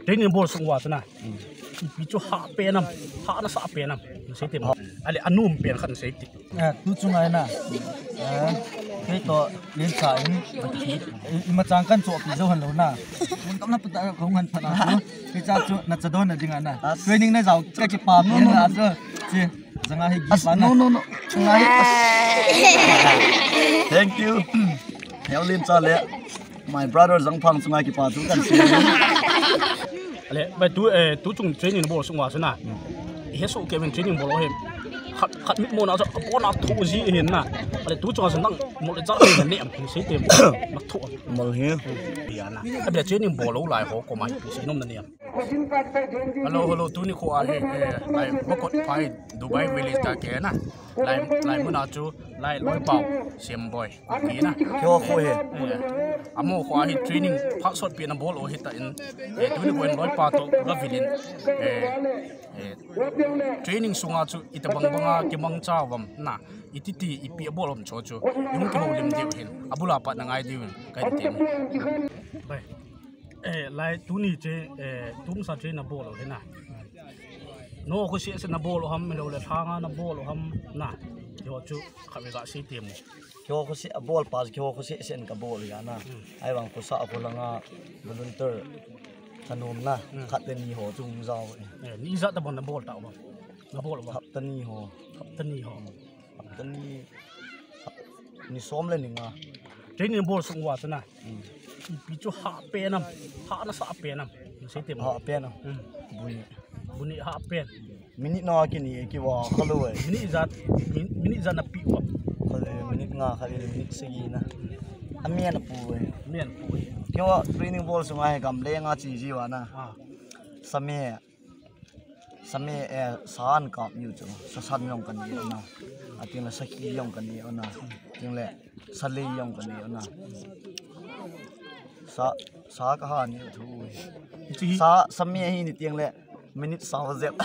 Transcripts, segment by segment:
training ball sung wa sana pi chu ha pe nam ha na sa pe nam sei tem ale anum pen khan sei ti tu chungai na cái to liên xã mà chẳng cần chỗ pi zo han lo na mun kam na puta không han phana cái cha chu na cha don na dinga na training na giàu cái pa no na zo chi zanga hi gi pa na no ngai thank you heo lim cha le my brother zang phang sungai ki pa chu kan si ale ba tu chung training ball sung wa sana he so ke ben training ball he khát mít môn nào cho bọn nào thu gì hiện na, ale tu cho sang một cái giá này nệm thì sẽ tìm mặc thu, mal hiu, biar na, bây giờ training ball lâu lại họ có máy thì nó nệm. Hello tu ni ko ale lai bokot pai Dubai village ta ke na, lai mun achu lai loi pau sim boy ni na, kyo ko he, amo ko hi training phak shot pi na ball o hita in, tu ni ko loi pa to ga vilin, training sunga chu itabang banga ki mang chawam na ititi ipi bolom cho chu yung ki holim diu hin abula pa na ngai diu kai tem bai lai tu ni che tum sa che na bolo he na no ko se na bolo ham melo le thanga na bolo ham na yo chu khabe ga se tem kyo ko si ball pass kyo ko si sen ka ball ya na ai wang ko sa ko langa volunteer tanum na khat den ni ho chung zao ni za ta bon na ball ta ba na ball ba tani ho ni som le ni nga training ball sung wa sana pi chu ha pe nam ha na sa pe nam se tem ha pe na buni ha pe minute na ki ni ki wa khalo e minute za na pi wa khalo minute nga khali minute se gi na amian pu e mian pu kyo training ball sung ai gam le nga chi ji wa na same san kap yu chu sa san yong kan ni na atin la sakhi yong kan ni na ting le sale yong kan ni na sa ka ha ni thu sa same hi ni ting le minute sa zep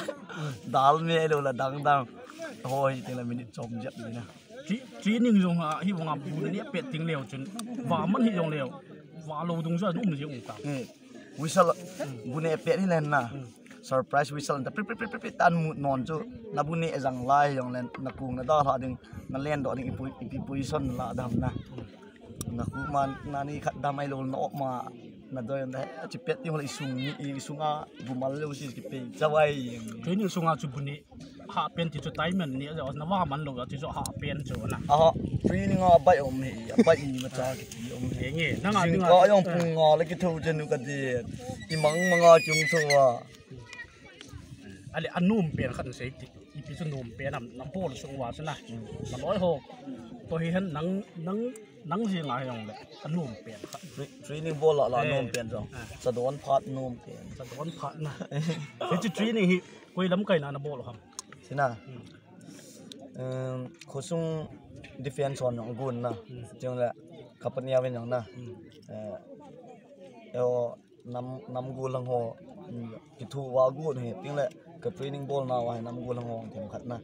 dal me lo la dang hoi ting la minute chom jet ni na training yong ha hi wong ap bu ni pet ting leo chun wa man hi yong leo wa lo dung za nu mu ji ka whistle bu ne pet hi len na surprise whistle ta pri tan mu non chu na bu ne jang lai yong len na kung na da tha ding na len do ding ipi position la dam na na ku man na ni khat da mai lo no ma na do yong da chi pet ti hol isunga bu mal lo si ki pe chawai training sunga chu buni ha pen ti chu time man ni ja na wa man lo ti chu ha pen chu na training a bai om hi bai ma cha ki om he nge na nga ko yong pung ngo le ki thu chen nu ka di i mang manga chung thuwa ale anum pen khan sei ti ipi chu num pen nam bol sung wa sana na loi ho to hi han nang ji nga yong le anum pen training ball la nom pen jong sa don phat nom pen sa don phat na ti training hi koi lam kai na bol ham sina khosung defense on yong gun na jong la kapania wen yong na nam gu lang ho ki thu wa gu he ting le ka training ball na wa nam gu lang ho them khat na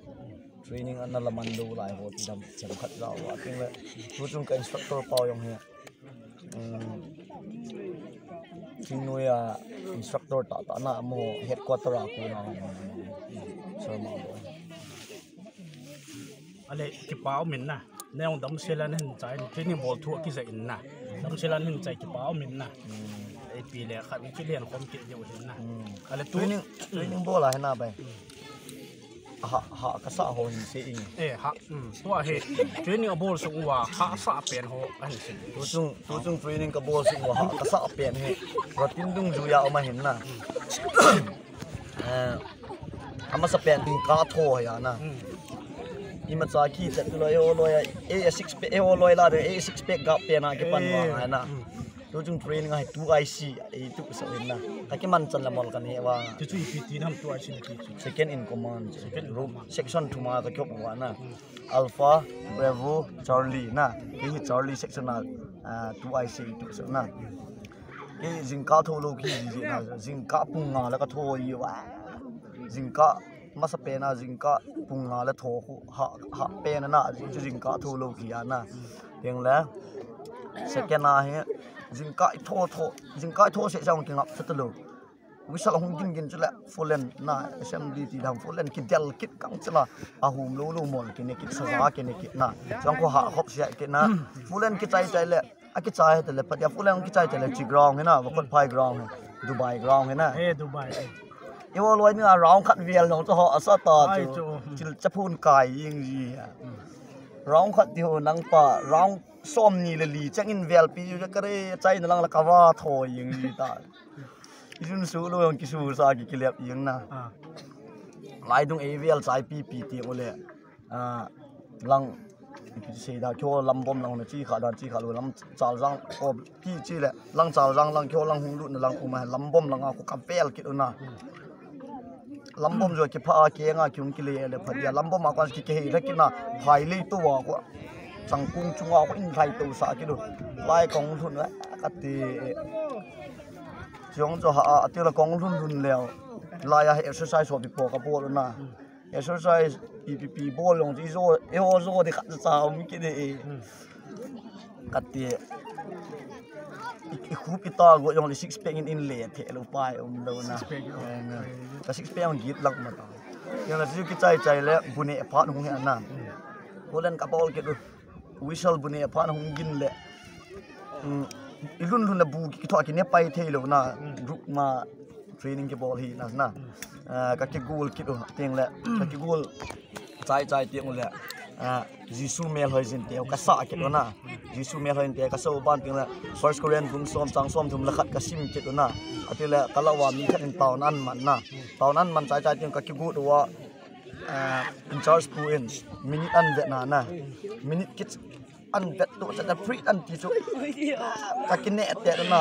training an la man do lai ho ti dam chem khat ra wa ting le tu chung ka instructor paw yong he Tinuya instructor ta na mo headquarter ako na sama boy ale ki pau min na neong dam selan hin chai training ball thu ki za in na dam selan hin chai ki pau min na ai pi le khat ki len khom ki yo hin na ale training ball la na bai ha ka sa ho hin se ing ha to he training ball sung wa ha sa pen ho an se tu chung training ka ball sung wa ha ka sa pen he rotin dung ju ya ma hin na ama sa pen ka tho ya na ima cha ki chat lo yo a 6 pack lo la de a 6 pack ga pen na ke pan wa na tu chung training ai tu IC ai tu sa hin na ka ki man chan la mol kan he wa tu chu ipt nam tu IC ki second in command room section thuma ka kyop wa na alpha bravo charlie na ki charlie section na tu IC tu sa na ki jingka tho lo ki ji na jingka punga la ka tho yi wa jingka masa pena jingka punga la tho ha pena na jingka tho lo ki ya na teng la second na he jingka tho se jang ki ngap sa lo wisal hong gin chula folen na assembly ti dang folen ki del kit kang chula ahum lo mol ki ne kit sawa ki ne kit na chang ko ha khop sia ki na folen ki chai le a ki chai te le patia folen ki chai te le chi ground na wa kon phai ground Dubai ground na Dubai e wo loi ni a round khat vial long cho ho asa ta chil chapun kai ying ji round khat ti ho nang pa round som ni le li chang in vial pi ju ka re chai na lang la ka wa tho ying ji ta Izun su lo yang kisu sa ki kilap yang na. Lai dung AVL chai pi ti ole. Lang se da kyo lam bom lang na chi kha lo lam chal jang o pi chi le lang chal jang lang kyo lang hung lu na lang uma lam bom lang ko kapel ki na. Lam bom jo ki pha ke nga kyung ki le le phadia lam bom ma kwan ki ke he ki na phai le to wa ko chang kung chunga ko in thai to sa ki do. Lai kong thun wa ka ti Jong cho ha ati la kong run leo la ya exercise ho bi po ka bol na exercise PPP bol long ji zo e ho zo de khat cha mi ki de kat ti I khu pi ta go yong le 6 pack in le the lo pai do na ka 6 pack on git lak ma ta yang la ji ki chai le bune pha hung he na bolen ka bol ke do whistle bune pha hung gin le ilun lun na bu ki tho ki ne pai the lo na group ma training ke ball hi na ka ke goal ki do teng le ka ke goal chai teng le jisu mel hoi jin te ka sa ke do na jisu mel hoi te ka so ban teng le first korean bung som chang som thum la khat ka sim ke do na atile kalawa mi khat in taun an man chai teng ka ke go do wa in charge 2 inch minute an ve na minute kit an vet to sa free an ti so kakine ate na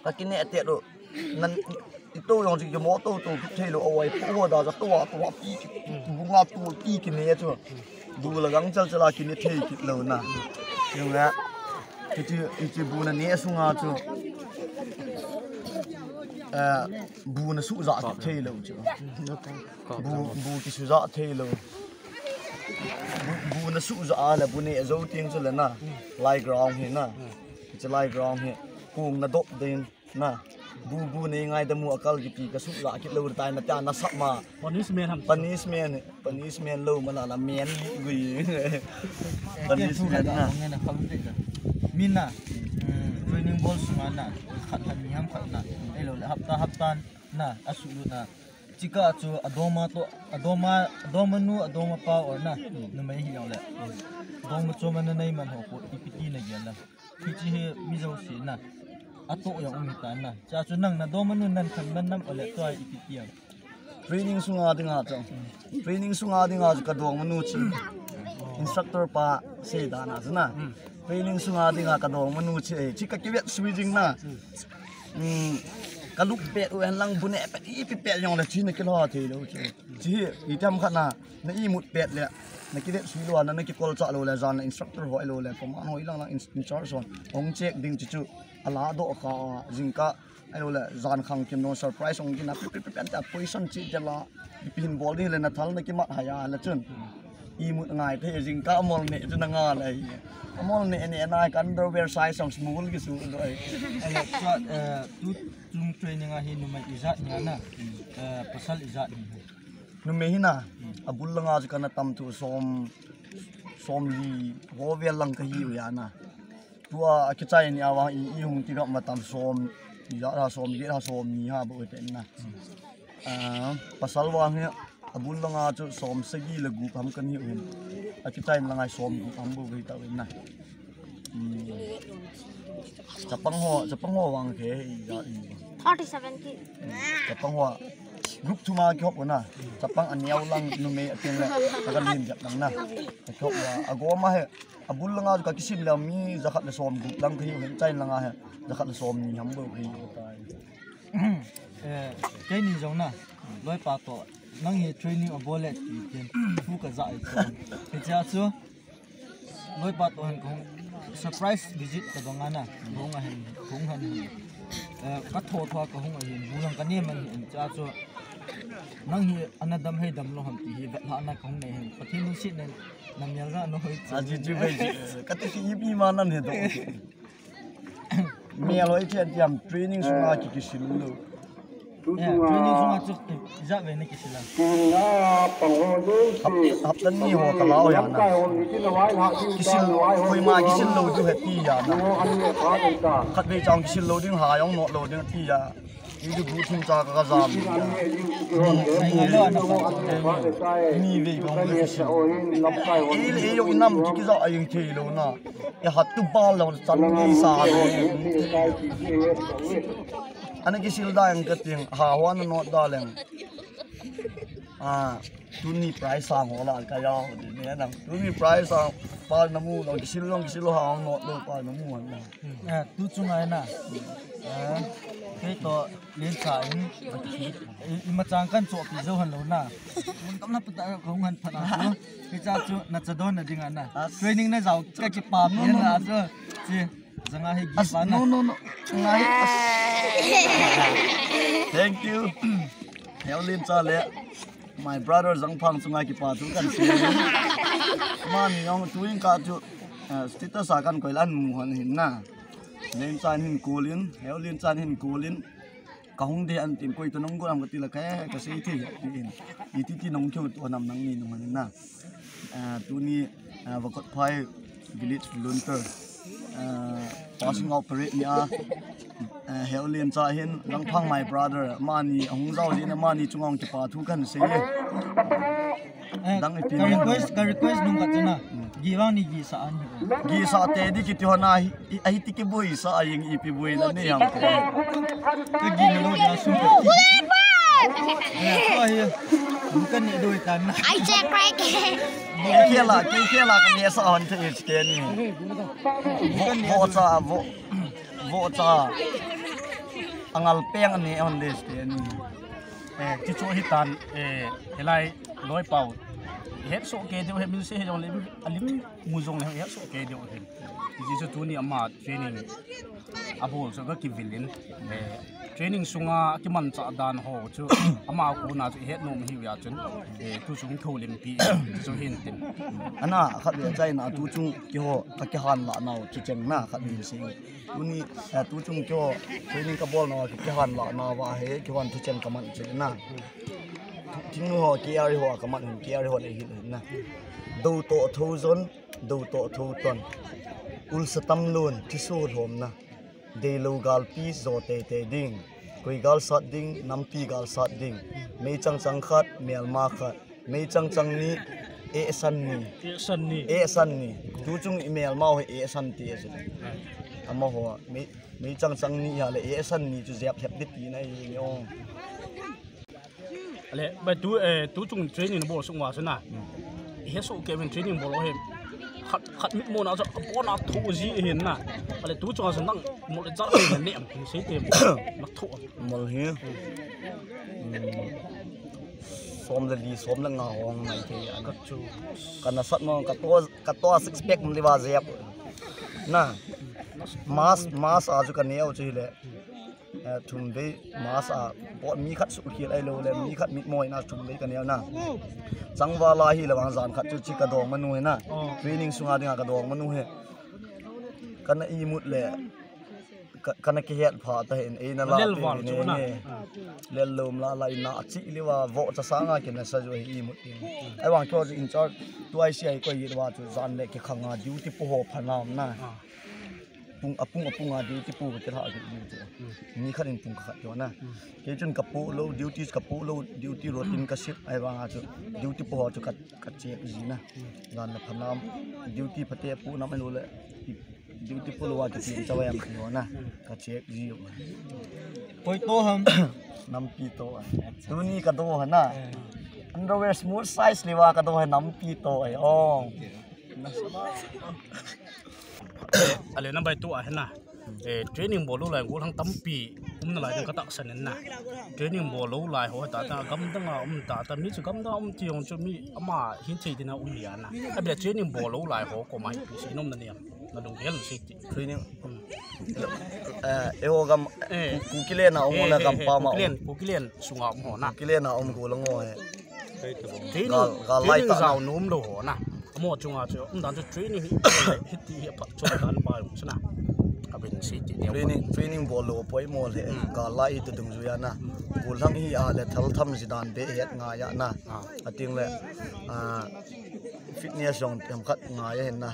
kakine ate do nan ito yung si mo to thelo awai po da sa to pi bunga to pi kine so du la gang chal kine thei kit lo na yung la ti bu na ne su nga chu bu na su za ki thei lo chu bu ki su za thei lo bu na su za la bu ne zo ting chu la na lai ground he na chi lai ground he kung na dop din na bu ne ngai da mu akal gi pi ka su za ki lo tai na ta na sa ma punishment lo ma la men gui punishment na min na training ball sunga na khat mi ham khat na ai lo haftan na asu na chika chu adoma pa or na numai hi yaw le adoma chu man nei man ho ko ipiti na gyan la khichi he mi zo si na ato yang umi tan na cha chu nang na doma nu nan kham nan nam ole to ai ipiti ya training sunga dinga ka dong manu chi instructor pa se da na na training sunga dinga ka dong manu chi ka kiwet swinging na kaluk pet uan lang bune pet ipi pet yang la chin ke lo the lo chi I tam khana na I mut pet le na ki det sui lo na ki kol cha lo la jan instructor ho lo le ko man ho ilang lang in charge on ong check ding chu ala do ka jingka ai lo la jan khang kim no surprise ong ki na pet ta position chi de la pin ball ni le na thal na ki ma haya la chun I mut ngai the jingka mol ne chu na nga lai amol ne nai kan underwear size song small ki su do ai tu chung training a hi nu mai izat nya na pasal izat ni nu me hi na abul langa ju kana tam tu som li ho vel lang ka hi ya na tua ki chai ni awa I hung ti ga matam som ya ra som ge ra som ni ha bo te na pasal wa hi abul langa chu som sagi lagu pam kan hi un a ki chai langai som gu pam bo ge ta na Japang ho wang ke ya 47 ki Japang ho group thuma ki hop na Japang aniaw lang nume ateng la kagalin jap lang na ko agoma he abul langa ka kisim la mi zakat la som group lang ki hen chain langa he zakat la som ni hambo ri cái ni giống na loi pa to nang hi training a bolet ki ken fu ka za ai ke cha chu loi pa to han kong surprise visit ka banga na hong han ka tho ka hong a hin bulang ka ne man cha chu nang hi anadam he dam lo ham ti hi ha na kong ne hen pathin si ne nam yal ra no hoi ji ji be ka ti bi ma nan he do me loi chen jam training sunga ki silu lo training sunga chu ja ve ne kisila hấp dẫn nhiều hồ cả lão vậy nè cái xin hồi mà cái xin lâu chưa hết đi à nè khát về trong cái xin lâu tiếng hà ông nọ lâu tiếng đi à cái bút thêm ra cái giảm mi về không cái xin ấy yêu năm cái giờ anh chơi luôn nè cái hạt tu ba lâu chăn cái sao anh cái xin đây anh cái tiếng hà hoa nó nọ đó lên tu ni price sang hồ là cái ao thì nè tu ni price sang pa namu lo kisil lo hang not lo pa namu na tu chung ai na cái to liên xã mà chàng căn chỗ bị dâu hẳn lâu na muốn cắm nắp ta không hẳn phật à cái cha chú na cha đón là đi ngàn na training na giàu cái chip palm nên là chứ gì rằng ai ghi phán no thank you theo liên cha lệ my brother zang phang sungai ki pa chu kan si man yong tuing ka chu status a kan koilan mu han hin na len chan hin kulin heo len chan hin kulin ka hung de an tin koi to nong guram ka ti la ka sei thi ti nong chu to nam nang ni nong na tu ni vakot phai village volunteer passing operate ni a heo len cha hin lang phang my brother mani hung zau li na mani chungong ki pa thu kan sei dang ipi ka request nung ka chana giwang ni gi sa an gi sa te di ki ti hona ai ti ki boi sa aying ipi boi la ne yang ka gi na lo na su ka ai kan ni doi tan na ai check right ke la kan ne sa on te ke ni vo cha angal peng ni on this ke ni chi chu hitan helai loi pau het so ke deu he min se he jong le alim mu jong le het so ke deu he ji chu tu ni ama training abol so ga ki vilin training sunga ki man cha dan ho chu ama ku na chu het nom hi ya chun tu chung tho lim pi chu hin tin ana khat le chai na tu chung ki ho ka ki han la naw ki cheng na khat ni se tu ni tu chung ki ho training ka bol na ki han la na wa he ki wan tu chen ka man che na ting ho ki ari ho ka man ki ari ho le hi na do to tho zon do to tho ton ul satam lon ti so hom na de lo gal pi zo te ding koi gal sat ding nam pi gal sat ding me chang khat mel ma khat me chang ni e san ni tu chung email ma he e san ti ase ama ho me chang ni ya le e san ni chu zep thep dit ti nai ni ong ale ba tu chung training bo sungwa suna he so ke ben training bo lo he khát mít môn áo cho con áo thụ gì hiện na, ale tú cho sang nang một cái giáp này nệm thì sẽ tìm nó thụ. Mal hi, xóm là ngào này thì cắt chu, cần là sắt mà cắt to six pack mình đi vào dẹp, na, mas à chú cần neo chứ lệ, chum đấy mas à, bọn mi khát sụt kia đây lâu lệ mi khát mít môi na chum đấy cần neo na. Sang va la hi la wang zan khat chu chi ka dong manu he na training sunga dinga ka dong manu he kana I mut le kana ke het pha ta hen e na la ne le lom la lai na chi liwa vo cha sanga ke na sa jo hi mut ai wang ko in charge tu ai si ai ko yi wa chu zan le ke khanga duty po ho phanam na apung a duty po ke tha du ni kharin pung khat yo na ke chun kapu lo duties kapu lo duty routine ka ship ai wang a chu duty po chu kat check ji na gan na phanam duty phate pu na mai lo le duty po lo wa ki chawa yam yo na ka check ji yo koi to ham nam pi to tu ni ka do ha na underwear smooth size liwa ka do ha nam pi to ai ong ale na bai tu a hena training bolu lai gol hang tampi na lai ka ta sanen na training bolu lai ho ta gam danga ta mi chu gam da ti yong chu mi ama hin thei dina ya na abia training bolu lai ho ko mai pi sinom na niam na dong hel si training e ho gam ku kile na ong la gam pa ma ku kilen sunga ho na kile na ong ko lango he training lai ta zau num lo ho na mo chunga chu dan chu training hiti pa chu kan ba chuna abin si ti training ball lo poi mo le ka lai tu dung zuya na kulang hi a le thal tham zidan be het nga ya na ating le fitness jong tem khat nga ya hen na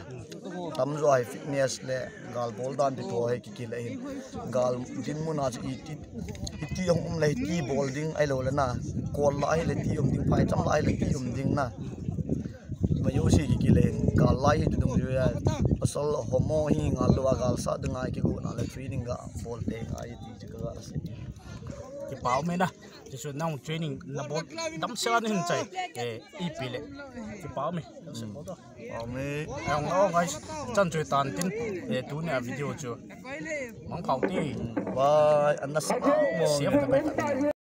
tam zo ai fitness le gal bol dan ti to he ki le hin gal din mu na chi ti hong le ti ball ding ai lo le na kol lai le ti ding pai cham lai le ti ding na ma yo si ki le gal lai tu dung zuya asal homo hi nga lo gal sa dunga ki ku na le training ga ball te ai ti ka se ki pau me na ti su nang training na bol dam sa ni hin chai e pile ki pau me se mo do pau me ang o guys chan chui tan tin tu ne video chu mang khau ti bye anna sa mo siap ta bai